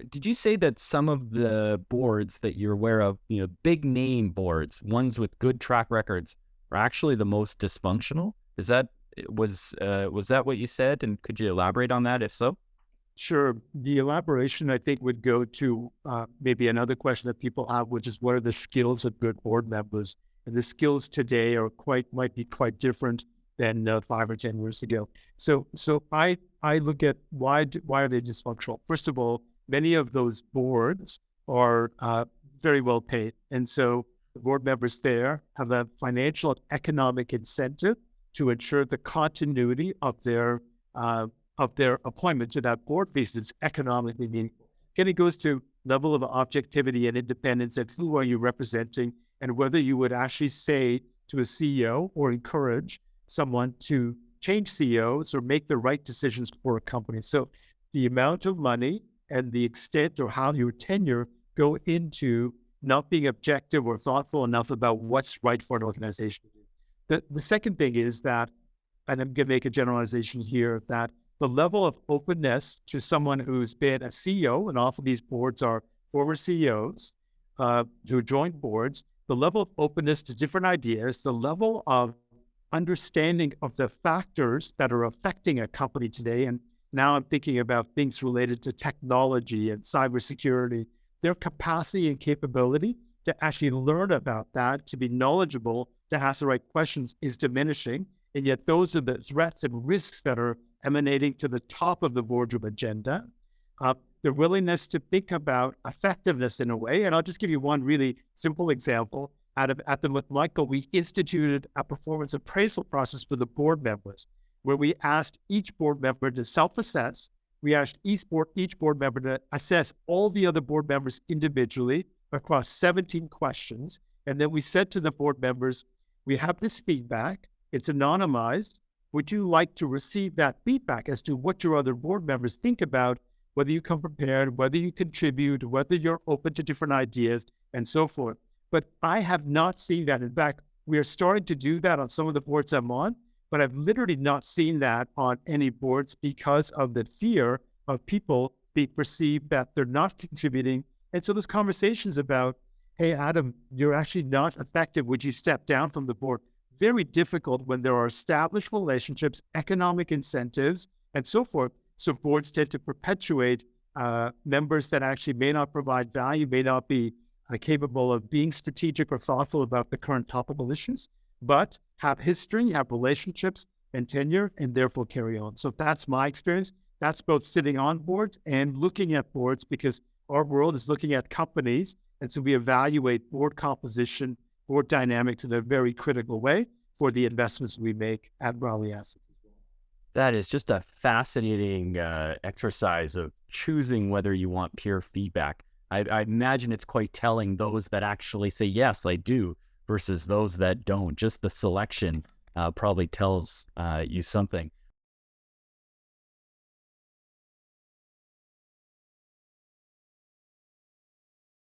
Did you say that some of the boards that you're aware of, big name boards, ones with good track records, are actually the most dysfunctional? Is that was that what you said? And could you elaborate on that if so? Sure. The elaboration, I think, would go to maybe another question that people have, which is what are the skills of good board members? And the skills today are might be quite different than 5 or 10 years ago. So I look at why are they dysfunctional? First of all, many of those boards are very well paid, and so the board members there have a financial and economic incentive to ensure the continuity uh, of their appointment to that board because it's economically meaningful. Again, it goes to level of objectivity and independence and who are you representing and whether you would actually say to a CEO or encourage someone to change CEOs or make the right decisions for a company. So the amount of money and the extent or how your tenure go into not being objective or thoughtful enough about what's right for an organization. The second thing is that, and I'm going to make a generalization here, that the level of openness to someone who's been a CEO, and often these boards are former CEOs who joined boards, the level of openness to different ideas, the level of understanding of the factors that are affecting a company today. And now I'm thinking about things related to technology and cybersecurity, their capacity and capability to actually learn about that, to be knowledgeable, to ask the right questions is diminishing. And yet those are the threats and risks that are emanating to the top of the boardroom agenda. The willingness to think about effectiveness in a way. And I'll just give you one really simple example. At the McMichael, we instituted a performance appraisal process for the board members, where we asked each board member to self-assess. We asked each board member to assess all the other board members individually across 17 questions. And then we said to the board members, we have this feedback. It's anonymized. Would you like to receive that feedback as to what your other board members think about, whether you come prepared, whether you contribute, whether you're open to different ideas, and so forth? But I have not seen that. In fact, we are starting to do that on some of the boards I'm on, but I've literally not seen that on any boards because of the fear of people being perceived that they're not contributing. And so there's conversations about, hey, Adam, you're actually not effective. Would you step down from the board? Very difficult when there are established relationships, economic incentives, and so forth. So boards tend to perpetuate members that actually may not provide value, may not be capable of being strategic or thoughtful about the current topical issues, but have history, have relationships and tenure, and therefore carry on. So that's my experience. That's both sitting on boards and looking at boards because our world is looking at companies. And so we evaluate board composition, board dynamics in a very critical way for the investments we make at Raleigh Assets as well. That is just a fascinating exercise of choosing whether you want peer feedback. I imagine it's quite telling those that actually say, yes, I do, versus those that don't. Just the selection probably tells you something.